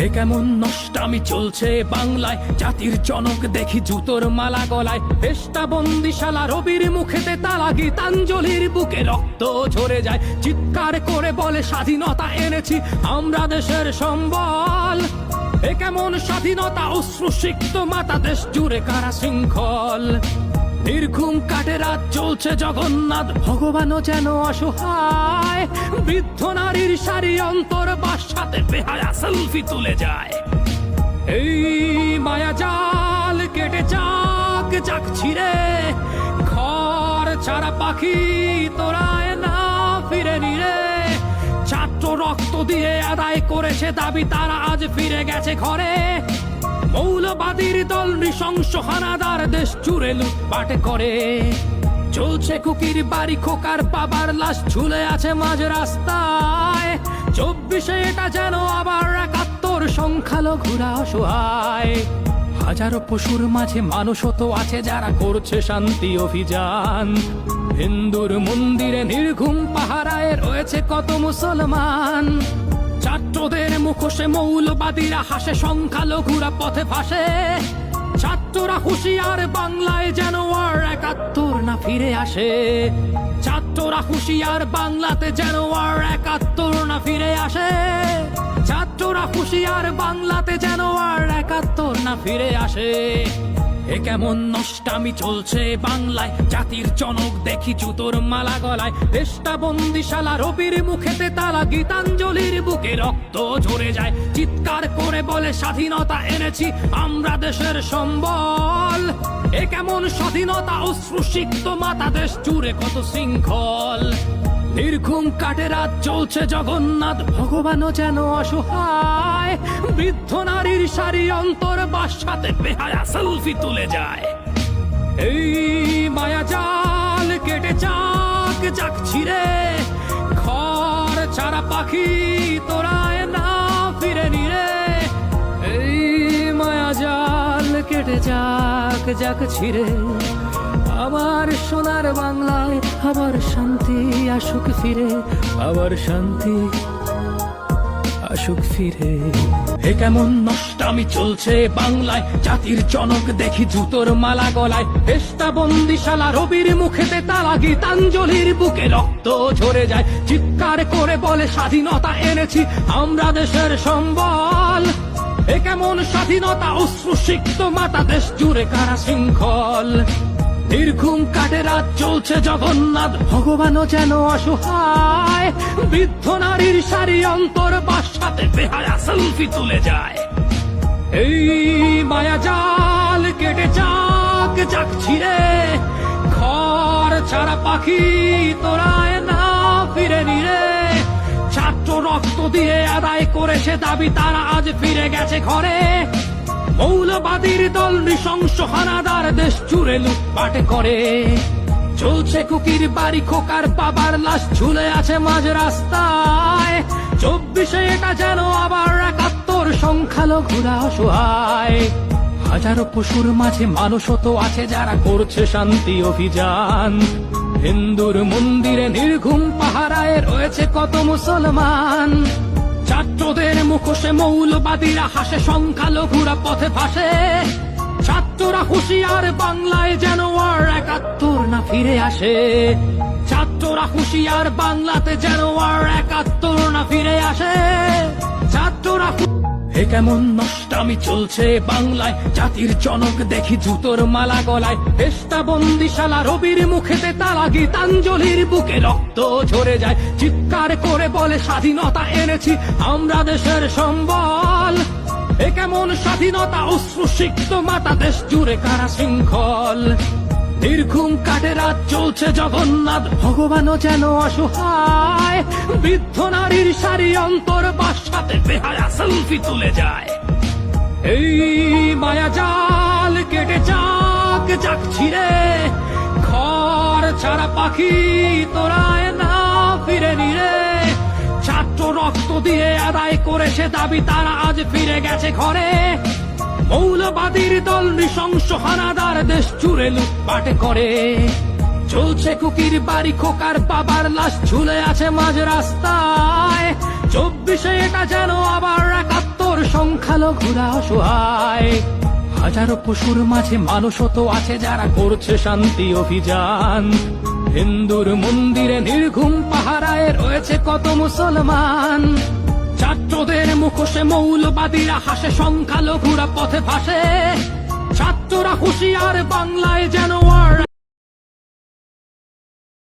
এ কেমন নষ্টামি চলছে বাংলায়, জাতির জনক দেখি জুতোর মালা গলায়। পেশটা বন্দিশালা রবির মুখেতে তালা, গীতাঞ্জলির বুকে রক্ত ঝরে যায়। চিৎকার করে বলে স্বাধীনতা এনেছি আমরা দেশের সম্বল। এ কেমন স্বাধীনতা, অশ্রুসিক্ত মাতা, দেশ জুড়ে কারা শৃঙ্খল। নির্ঘুম কাটে রাত, চলছে জগন্নাথ, ভগবানও যেন অসহায়। বৃদ্ধ নারীর সারি অন্তর বাসাতে বেহায়া সেলফি তুলে যায়। এই মায়া জাল কেটে যাক যাক ছিঁড়ে, ঘর ছাড়া পাখি তোরায় না ফিরে নিরে। ছাত্র রক্ত দিয়ে আদায় করেছে দাবি, তারা আজ ফিরে গেছে ঘরে। মৌলবাদীর দল নৃশংস হানাদার দেশ জুড়ে লুটপাট করে। চলছে কুকির বাড়ি, খোকার বাবার লাশ ঝুলে আছে মাঝ রাস্তায়। 24-এ এটা যেন আবার 71, সংখ্যালঘুরা অসহায়। হাজারো পশুর মাঝে মানুষও তো আছে যারা করছে শান্তি অভিযান। হিন্দুর মন্দিরে নির্ঘুম পাহারায় রয়েছে কত মুসলমান। ছাত্রদের মুখোশে মৌলবাদীরা হাসে, সংখ্যালঘুরা পথে ভাসে। ছাত্ররা হুঁশিয়ার, বাংলায় যেন আর 71 না ফিরে আসে। ছাত্ররা হুঁশিয়ার, বাংলাতে যেন আর 71 না ফিরে আসে। ছাত্ররা হুঁশিয়ার, বাংলাতে যেন আর 71 না ফিরে আসে। এ কেমন নষ্টামি চলছে বাংলায়, জাতির জনক দেখি জুতোর মালা গলায়। দেশটা বন্দিশালা রবির মুখেতে তালা, গীতাঞ্জলির বুকে রক্ত ঝরে যায়। চিৎকার করে বলে স্বাধীনতা এনেছি আমরা দেশের সম্বল। এ কেমন স্বাধীনতা, অশ্রুসিক্ত মাতা, দেশ জুড়ে কত শৃঙ্খল। নির্ঘুম কাটে রাত, চলছে জগন্নাথ, ভগবানও যেন অসহায়। বৃদ্ধ নারীর সারি অন্তর বাসাতে বেহায়া সেলফি তুলে যায়। এই মায়া জাল কেটে যাক যাক ছিঁড়ে, ঘর ছাড়া পাখি তোরায় না ফিরে নিরে। এই মায়া জাল কেটে যাক যাক ছিঁড়ে, আবার সোনার বাংলায় আবার শান্তি আসুক ফিরে, আবার শান্তি আসুক ফিরে। এ কেমন নষ্টামি চলছে বাংলায়, জাতির জনক দেখি জুতোর মালা গলায়। পেশটা বন্দিশালা রবির মুখেতে তালা, গীতাঞ্জলির বুকে রক্ত ঝরে যায়। চিৎকার করে বলে স্বাধীনতা এনেছি আমরা দেশের সম্বল। এ কেমন স্বাধীনতা, অশ্রুসিক্ত মাতা, দেশ জুড়ে কারা শৃঙ্খল। নির্ঘুম কাটে রাত, চলছে জগন্নাথ, ভগবানও যেন অসহায়। বৃদ্ধ নারীর সারি অন্তর বাসাতে বেহায়া সেলফি তুলে যায়। এই মায়া জাল কেটে যাক যাক ছিঁড়ে, ঘর ছাড়া পাখি তোরায় না ফিরে নিরে। ছাত্র রক্ত দিয়ে আদায় করেছে দাবি, তারা আজ ফিরে গেছে ঘরে। মৌলবাদীর দল নৃশংস হানাদার দেশ জুড়ে লুটপাট করে। চলছে কুকির বাড়ি, খোকার বাবার লাশ ঝুলে আছে মাঝ রাস্তায়। 24-এ এটা যেন আবার 71, সংখ্যালঘুরা অসহায়। হাজারো পশুর মাঝে মানুষও তো আছে যারা করছে শান্তি অভিযান। হিন্দুর মন্দিরে নির্ঘুম পাহারায় রয়েছে কত মুসলমান। ছাত্রদের মুখোশে মৌলবাদীরা হাসে, সংখ্যালঘুরা পথে ভাসে। ছাত্ররা হুঁশিয়ার, বাংলায় যেন আর 71 না ফিরে আসে। ছাত্ররা হুঁশিয়ার, বাংলাতে যেন আর 71 না ফিরে আসে। ছাত্ররা এ কেমন নষ্টামি চলছে বাংলায়, জাতির জনক দেখি জুতোর মালা গলায়। পেশটা বন্দিশালা রবির মুখেতে তালা, গীতাঞ্জলির বুকে রক্ত ঝরে যায়। চিৎকার করে বলে স্বাধীনতা এনেছি আমরা দেশের সম্বল। এ কেমন স্বাধীনতা, অশ্রুসিক্ত মাতা, দেশ জুড়ে কারা শৃঙ্খল। নির্ঘুম কাটে রাত, চলছে জগন্নাথ, ভগবানও যেন অসহায়। বৃদ্ধ নারীর সারি অন্তর বাসাতে বেহায়া সেলফি তুলে যায়। এই মায়া জাল কেটে যাক যাক ছিঁড়ে, ঘর ছাড়া পাখি তোরায় না ফিরে নিরে। ছাত্র রক্ত দিয়ে আদায় করেছে দাবি, তারা আজ ফিরে গেছে ঘরে। মৌলবাদীর দল নৃশংস হানাদার দেশ জুড়ে লুটপাট করে। চলছে কুকির বাড়ি, খোকার বাবার লাশ ঝুলে আছে মাঝ রাস্তায়। 24-এ এটা যেন আবার 71, সংখ্যা সংখ্যালঘুরা অসহায়। হাজারো পশুর মাঝে মানুষও তো আছে যারা করছে শান্তি অভিযান। হিন্দুর মন্দিরে নির্ঘুম পাহারায় রয়েছে কত মুসলমান। ছাত্রদের মুখোশে মৌলবাদীরা হাসে, সংখ্যালঘুরা পথে ভাসে। ছাত্ররা হুঁশিয়ার, বাংলায় যেন